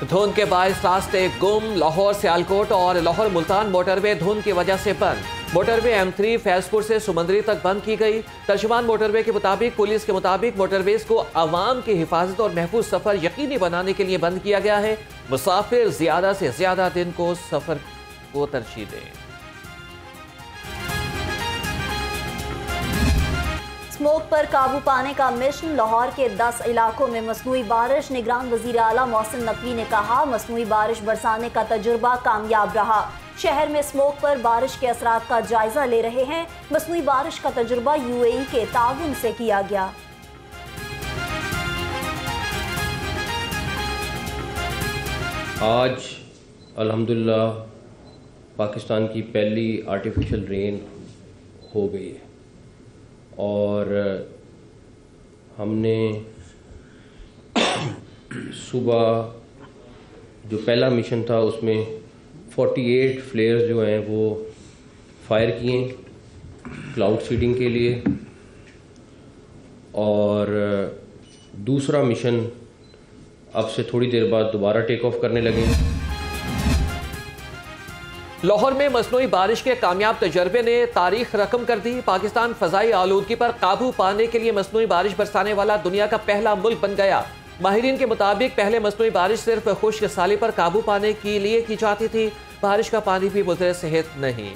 धुंध के बायस रास्ते गुम। लाहौर सियालकोट और लाहौर मुल्तान मोटरवे धुंध की वजह से बंद। मोटरवे M3 फैजपुर से सुमंदरी तक बंद की गई। तर्जुमान मोटरवे के मुताबिक पुलिस के मुताबिक मोटरवेज को अवाम की हिफाजत और महफूज सफर यकीनी बनाने के लिए बंद किया गया है। मुसाफिर ज्यादा से ज्यादा दिन को सफर को तरजीह दें। स्मोक पर काबू पाने का मिशन। लाहौर के 10 इलाकों में मसनूई बारिश। निगरान वजीर आला मोहसिन नकवी ने कहा मसनूई बारिश बरसाने का तजुर्बा कामयाब रहा। शहर में स्मोक पर बारिश के असरात का जायजा ले रहे हैं। मसनूई बारिश का तजुर्बा UAE के ताउन से किया गया। आज अल्हम्दुलिल्लाह पाकिस्तान की पहली आर्टिफिशियल रेन हो गई है और हमने सुबह जो पहला मिशन था उसमें 48 फ्लेयर्स जो हैं वो फायर किए क्लाउड सीडिंग के लिए और दूसरा मिशन अब से थोड़ी देर बाद दोबारा टेक ऑफ करने लगे। लाहौर में मसनूई बारिश के कामयाब तजर्बे ने तारीख रकम कर दी। पाकिस्तान फजाई आलूदगी पर काबू पाने के लिए मसनूई बारिश बरसाने वाला दुनिया का पहला मुल्क बन गया। माहिरीन के मुताबिक पहले मसनूई बारिश सिर्फ खुश्क साली पर काबू पाने के लिए की जाती थी। बारिश का पानी भी मुज़र सेहत नहीं।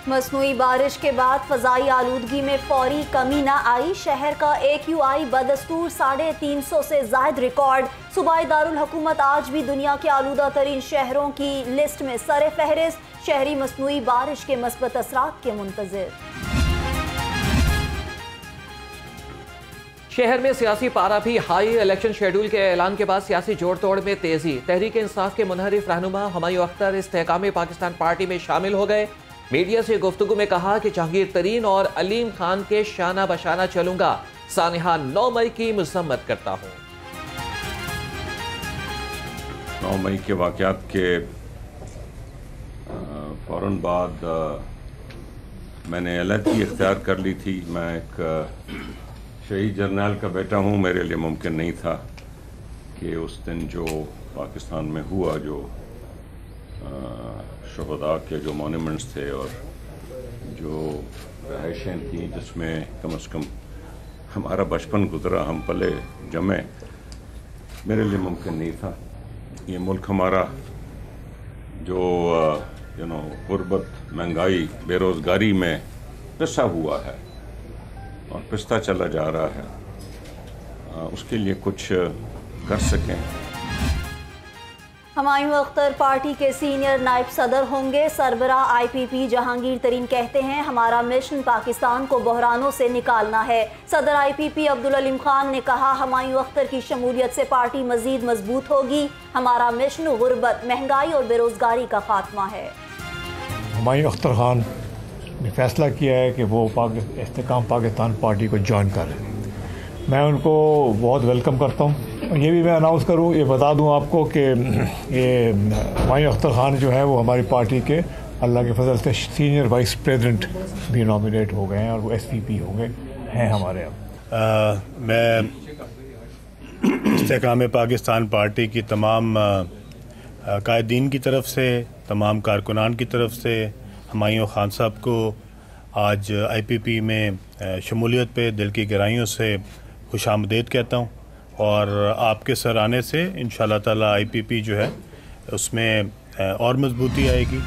मसनूई बारिश के बाद फजाई आलूदगी में फौरी कमी न आई। शहर का AQI बदस्तूर 350 से जायद रिकॉर्ड। सूबाई दारुल हुकूमत आज भी दुनिया के आलूदा तरीन शहरों की लिस्ट में सरे फहरिस्त। शहरी मसनूई बारिश के मस्बत असरात के मुंतज़िर। शहर में सियासी पारा भी हाई। इलेक्शन शेड्यूल के ऐलान के बाद सियासी जोड़ तोड़ में तेजी। तहरीक इंसाफ के मुनहरिफ रहनुमा हुमायूं अख्तर इस्तेहकाम पाकिस्तान पार्टी में शामिल हो गए। मीडिया से गुफ्तगू में कहा कि जहांगीर तरीन और अलीम खान के शाना बशाना चलूंगा। सानिहा 9 मई की मजम्मत करता हूं। 9 मई के वाक़यात के फ़ौरन बाद मैंने अलहदगी इख्तियार कर ली थी। मैं एक शहीद जर्नल का बेटा हूँ। मेरे लिए मुमकिन नहीं था कि उस दिन जो पाकिस्तान में हुआ, जो शहदा के जो मॉन्यूमेंट्स थे और जो रहायशें थी जिसमें कम से कम हमारा बचपन गुजरा, हम पले जमे, मेरे लिए मुमकिन नहीं था। ये मुल्क हमारा जो गुर्बत, महंगाई, बेरोज़गारी में पिसा हुआ है और पिसता चला जा रहा है, उसके लिए कुछ कर सकें। हुमायूं अख्तर पार्टी के सीनियर नायब सदर होंगे। सरबराह IPP जहांगीर तरीन कहते हैं हमारा मिशन पाकिस्तान को बहरानों से निकालना है। सदर IPP अब्दुल अलीम खान ने कहा हुमायूं अख्तर की शमूलियत से पार्टी मजीद मजबूत होगी। हमारा मिशन गुर्बत, महंगाई और बेरोजगारी का खात्मा है। हुमायूं अख्तर खान ने फैसला किया है कि वो इस्तेहकाम पाकिस्तान पार्टी को ज्वाइन करें। मैं उनको बहुत वेलकम करता हूँ। ये भी मैं अनाउंस करूँ, ये बता दूँ आपको कि ये हुमायूं अख्तर खान जो है वो हमारी पार्टी के अल्लाह के फजल से सीनियर वाइस प्रेसिडेंट भी नॉमिनेट हो गए हैं और वो SVP हो गए हैं हमारे अब। मैं इस्तेहकाम पाकिस्तान पार्टी की तमाम कायदीन की तरफ से, तमाम कारकुनान की तरफ से हुमायूं खान साहब को आज IPP में शमूलियत पे दिल की गहराइयों से खुशामदीद कहता हूँ और आपके सर आने से इंशाअल्लाह ताला IPP जो है उसमें और मजबूती आएगी।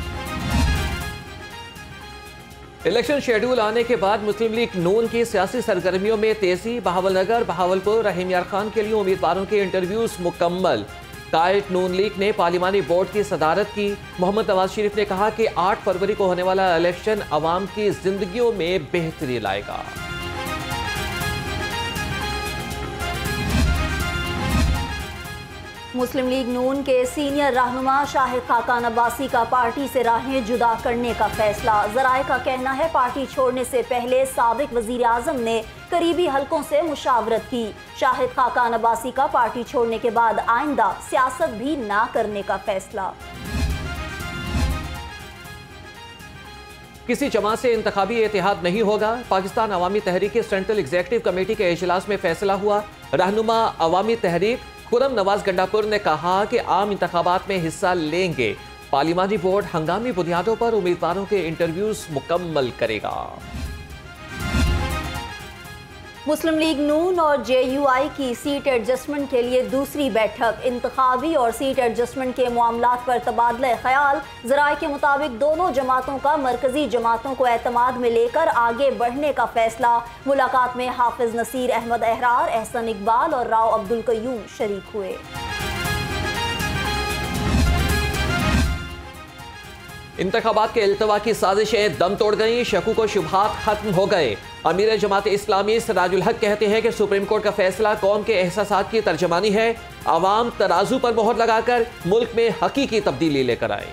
इलेक्शन शेड्यूल आने के बाद मुस्लिम लीग नून की सियासी सरगर्मियों में तेजी। बहावलनगर, बहावलपुर, रहीम यार खान के लिए उम्मीदवारों के इंटरव्यूज मुकम्मल। कायद नून लीग ने पार्लिमानी बोर्ड की सदारत की। मोहम्मद नवाज शरीफ ने कहा कि 8 फरवरी को होने वाला इलेक्शन अवाम की जिंदगियों में बेहतरी लाएगा। मुस्लिम लीग नून के सीनियर रहनुमा शाहिद खाकान अब्बासी का पार्टी से राहें जुदा करने का फैसला। ज़राए का कहना है पार्टी छोड़ने से पहले साबिक वज़ीर आज़म ने करीबी हलकों से मुशावरत की। शाहिद खाकान अब्बासी का पार्टी छोड़ने के बाद आइंदा सियासत भी ना करने का फैसला। किसी जमात से इंतखाबी इत्तेहाद नहीं होगा। पाकिस्तान अवामी तहरीक के सेंट्रल एग्जीक्यूटिव कमेटी के इजलास में फैसला हुआ। रहनुमा अवामी तहरीक खुरम नवाज गंडापुर ने कहा कि आम इंतखाबात में हिस्सा लेंगे। पार्लिमानी बोर्ड हंगामी बुनियादों पर उम्मीदवारों के इंटरव्यूज मुकम्मल करेगा। मुस्लिम लीग नून और JUI की सीट एडजस्टमेंट के लिए दूसरी बैठक। इंतखाबी और सीट एडजस्टमेंट के मामलात पर तबादला ख्याल। ज़राए के मुताबिक दोनों जमातों का मरकजी जमातों को एतमाद में लेकर आगे बढ़ने का फैसला। मुलाकात में हाफिज नसीर अहमद अहरार, एहसन इकबाल और राव अब्दुल कयूम शरीक हुए। इंतखाबात के इल्तवा की साजिशें दम तोड़ गईं, शकूक व शुबहात खत्म हो गए। अमीर जमात इस्लामी सिराजुल हक कहते हैं कि सुप्रीम कोर्ट का फैसला कौम के एहसासात की तर्जमानी है। आवाम तराजू पर मोहर लगाकर मुल्क में हकीकी तब्दीली लेकर आए।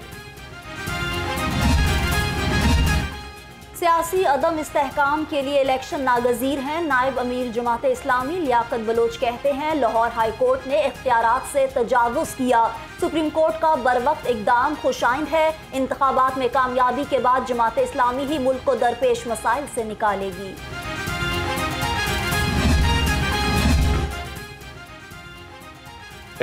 सियासी अदम इस्तेहकाम के लिए इलेक्शन नागजीर हैं। नायब अमीर जमात इस्लामी लियाकत बलोच कहते हैं लाहौर हाई कोर्ट ने इख्तियारात से तजावुज़ किया। सुप्रीम कोर्ट का बरवक्त इकदाम खुशाइंद है। इंतखाबात में कामयाबी के बाद जमात इस्लामी ही मुल्क को दरपेश मसाइल से निकालेगी।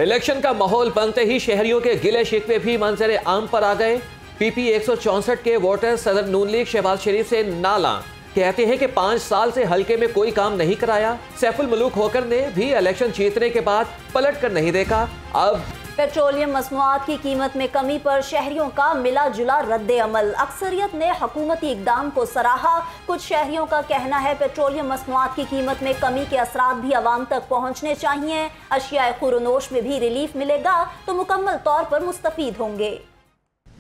इलेक्शन का माहौल बनते ही शहरियों के गिले शिकवे भी मंजर आम पर आ गए। PP 164 के वोटर सदर नून लीग शहबाज शरीफ से नाला कहते हैं कि 5 साल से हल्के में कोई काम नहीं कराया। सैफुल मलूक होकर ने भी इलेक्शन जीतने के बाद पलट कर नहीं देखा। अब पेट्रोलियम मसनूआत की कीमत में कमी पर शहरियों का मिला जुला रद्द अमल। अक्सरियत ने हुकूमती इकदाम को सराहा। कुछ शहरियों का कहना है पेट्रोलियम मसनूआत की कीमत में कमी के असरात भी आवाम तक पहुँचने चाहिए। अशिया खुरनोश में भी रिलीफ मिलेगा तो मुकम्मल तौर पर मुस्तफीद होंगे।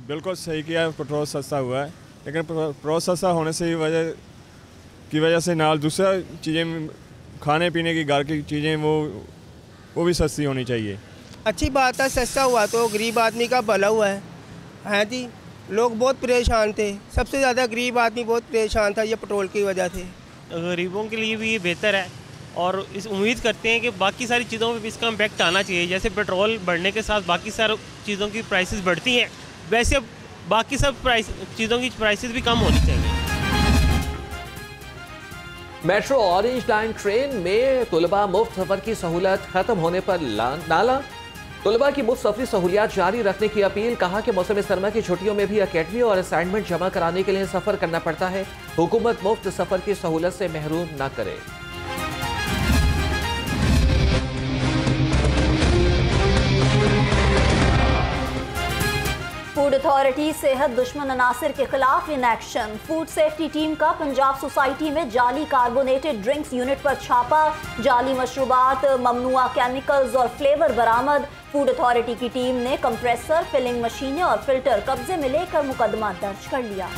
बिल्कुल सही किया है, पेट्रोल सस्ता हुआ है, लेकिन पेट्रोल सस्ता होने से की वजह से नाल दूसरा चीज़ें खाने पीने की घर की चीज़ें वो भी सस्ती होनी चाहिए। अच्छी बात है, सस्ता हुआ तो गरीब आदमी का भला हुआ है। हाँ जी, लोग बहुत परेशान थे, सबसे ज़्यादा गरीब आदमी बहुत परेशान था ये पेट्रोल की वजह से। गरीबों के लिए भी ये बेहतर है और इस उम्मीद करते हैं कि बाकी सारी चीज़ों में भी इसका इम्पैक्ट आना चाहिए। जैसे पेट्रोल बढ़ने के साथ बाकी सारी चीज़ों की प्राइसेस बढ़ती हैं, वैसे बाकी सब चीज़ों की प्राइसेस भी कम होनी चाहिए। मेट्रो ऑरेंज लाइन ट्रेन में तुलबा मुफ्त सफर की सहूलत खत्म होने पर नाला। तुलबा की मुफ्त सफरी सहूलियात जारी रखने की अपील। कहा कि मौसम सरमा की छुट्टियों में भी अकेडमी और असाइनमेंट जमा कराने के लिए सफर करना पड़ता है। हुकूमत मुफ्त सफर की सहूलत से महरूम न करे। फूड अथॉरिटी सेहत दुश्मन अनासिर के खिलाफ in action. Food safety team का पंजाब सोसाइटी में जाली कार्बोनेटेड ड्रिंक्स यूनिट पर छापा। जाली मशरूबात, ममनुआ केमिकल्स और फ्लेवर बरामद। फूड अथॉरिटी की टीम ने कंप्रेसर, फिलिंग मशीनें और फिल्टर कब्जे में लेकर मुकदमा दर्ज कर लिया।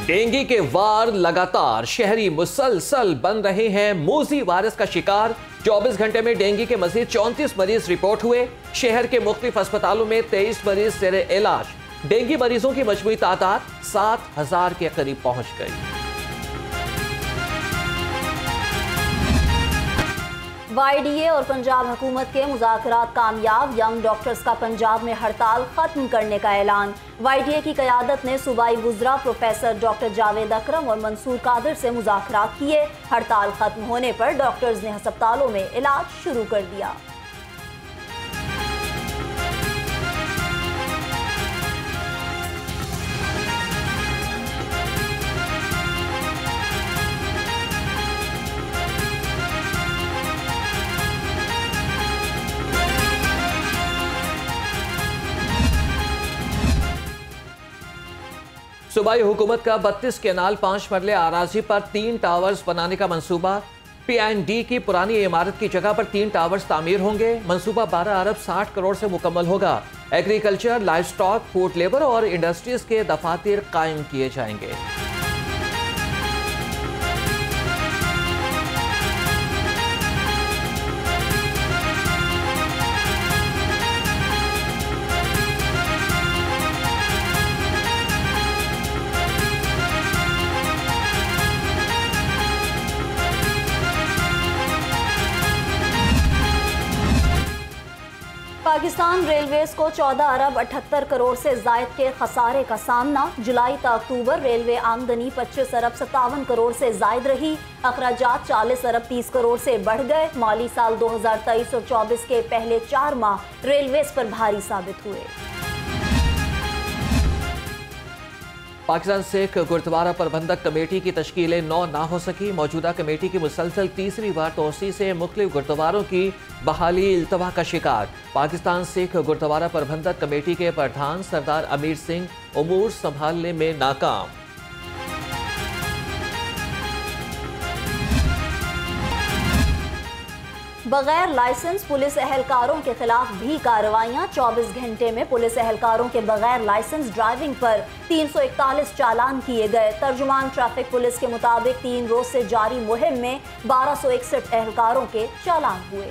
डेंगू के वार लगातार, शहरी मुसलसल बन रहे हैं मूजी वायरस का शिकार। 24 घंटे में डेंगू के मजीद 34 मरीज रिपोर्ट हुए। शहर के मुख्तलिफ अस्पतालों में 23 मरीज जेर इलाज। डेंगू मरीजों की मजमूई तादाद 7,000 के करीब पहुंच गई। YDA और पंजाब हुकूमत के मुज़ाकरात कामयाब। यंग डॉक्टर्स का पंजाब में हड़ताल खत्म करने का ऐलान। YDA की क़यादत ने सूबाई वुज़रा प्रोफेसर डॉक्टर जावेद अकरम और मंसूर कादिर से मुज़ाकरात किए। हड़ताल खत्म होने पर डॉक्टर्स ने अस्पतालों में इलाज शुरू कर दिया। सूबाई हुकूमत का 32 केनाल 5 मरले आराजी पर 3 टावर्स बनाने का मंसूबा। P&D की पुरानी इमारत की जगह पर 3 टावर्स तामीर होंगे। मंसूबा 12 अरब 60 करोड़ से मुकम्मल होगा। Agriculture, live stock, food labour और इंडस्ट्रीज के दफातर कायम किए जाएंगे। पाकिस्तान रेलवेज को 14 अरब 78 करोड़ से जायद के खसारे का सामना। जुलाई तक अक्टूबर रेलवे आमदनी 25 अरब 57 करोड़ से जायद रही। अखराजात 40 अरब 30 करोड़ से बढ़ गए। माली साल 2023 और 24 के पहले 4 माह रेलवेज पर भारी साबित हुए। पाकिस्तान सिख गुरुद्वारा प्रबंधक कमेटी की तश्कील 9 ना हो सकी। मौजूदा कमेटी की मुसलसल तीसरी बार तोसी से मुख्तलिफ गुरुद्वारों की बहाली इल्तवा का शिकार। पाकिस्तान सिख गुरुद्वारा प्रबंधक कमेटी के प्रधान सरदार अमीर सिंह उमूर संभालने में नाकाम। बगैर लाइसेंस पुलिस एहलकारों के खिलाफ भी कार्रवाइयां। 24 घंटे में पुलिस एहलकारों के बगैर लाइसेंस ड्राइविंग पर 341 चालान किए गए। तर्जुमान ट्रैफिक पुलिस के मुताबिक 3 रोज से जारी मुहिम में 1261 एहलकारों के चालान हुए।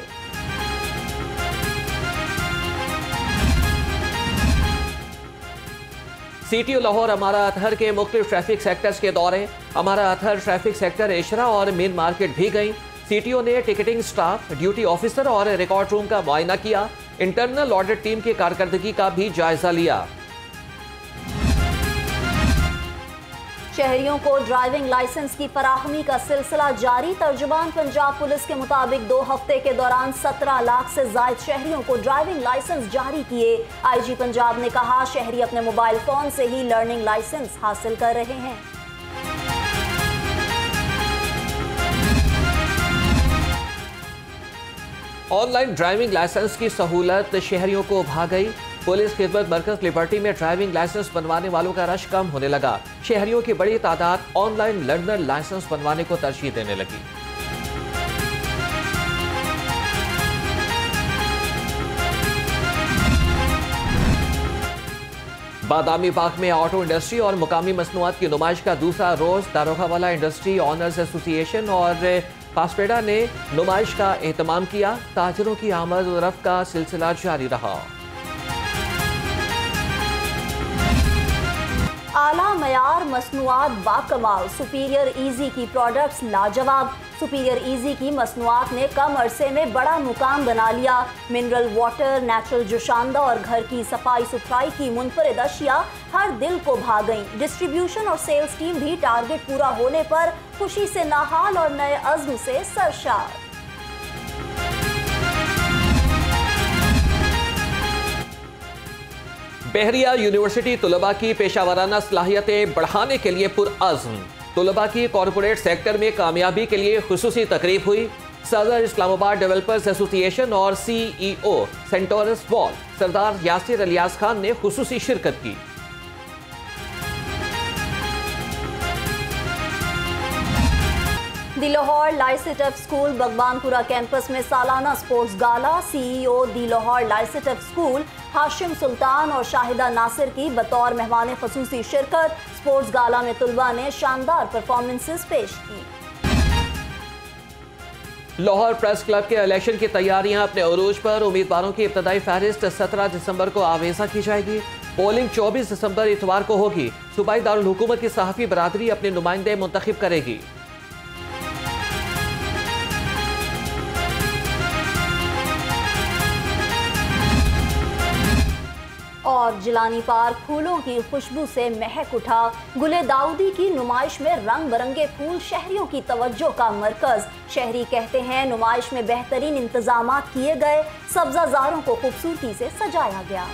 CTO लाहौर अमारा अतहर के मुख्तलिफ ट्रैफिक सेक्टर्स के दौरे। अमारा अतहर ट्रैफिक सेक्टर एशरा और मेन मार्केट भी गई। CTO ने टिकटिंग स्टाफ, ड्यूटी ऑफिसर और रिकॉर्ड रूम का मुआयना किया। इंटरनल ऑडिट टीम की कारकर्दगी का भी जायजा लिया। शहरियों को ड्राइविंग लाइसेंस की फराहमी का सिलसिला जारी। तर्जुमान पंजाब पुलिस के मुताबिक 2 हफ्ते के दौरान 17 लाख से जायद शहरियों को ड्राइविंग लाइसेंस जारी किए। IG पंजाब ने कहा, शहरी अपने मोबाइल फोन से ही लर्निंग लाइसेंस हासिल कर रहे हैं। ऑनलाइन ड्राइविंग लाइसेंस की सहूलत शहरियों को भा गई। पुलिस खिदमत मरकज लिबर्टी में ड्राइविंग लाइसेंस बनवाने वालों का रश कम होने लगा। शहरियों की बड़ी तादाद ऑनलाइन लर्नर लाइसेंस बनवाने को तरजीह देने लगी। बादामी बाग में ऑटो इंडस्ट्री और मुकामी मसनूआत की नुमाइश का दूसरा रोज दारोगावाला इंडस्ट्री ऑनर्स एसोसिएशन और पासपेडा ने नुमाइश का एहतमाम किया। ताजरों की आमद और रफ्त का सिलसिला जारी रहा। आला मयार मसनूआत बाकमाल। सुपीरियर इजी की प्रोडक्ट्स लाजवाब। सुपीरियर इजी की मसनूआत ने कम अरसे में बड़ा मुकाम बना लिया। मिनरल वाटर, नेचुरल जोशांदा और घर की सफाई सुथराई की मुनफरिद अशिया हर दिल को भा गईं। डिस्ट्रीब्यूशन और सेल्स टीम भी टारगेट पूरा होने पर खुशी से नाहाल और नए अज़्म से सरशार। बहरिया यूनिवर्सिटी तुलबा की पेशावराना सलाहियतें बढ़ाने के लिए पुरअज़्म। तुलबा की कॉरपोरेट सेक्टर में कामयाबी के लिए खुसूसी तकरीब हुई। सदर इस्लामाबाद डेवलपर्स एसोसिएशन और CEO सेंटोरस वॉल सरदार यासिर अलियास खान ने खुसूसी शिरकत की। दी लाहौर लाइसेटफ स्कूल बगबानपुरा कैंपस में सालाना स्पोर्ट्स गाला। CEO दी लाहौर लाइसेटफ स्कूल हाशिम सुल्तान और शाहिदा नासिर की बतौर मेहमान खसूसी शिरकत। स्पोर्ट्स गाला में तुलबा ने शानदार परफॉर्मेंसेस पेश की। लाहौर प्रेस क्लब के इलेक्शन की तैयारियां अपने उरूज पर। उम्मीदवारों की इब्तदाई फहरिस्त 17 दिसंबर को आवेजा की जाएगी। पोलिंग 24 दिसंबर इतवार को होगी। सूबाई दारुल हुकूमत की सहाफ़ी बरादरी अपने नुमाइंदे मुंतखब करेगी। और जिलानी पार्क फूलों की खुशबू से महक उठा। गुले दाऊदी की नुमाइश में रंग बिरंगे फूल शहरियों की तवज्जो का मरकज। शहरी कहते हैं नुमाइश में बेहतरीन इंतजामात किए गए। सब्जाजारों को खूबसूरती से सजाया गया।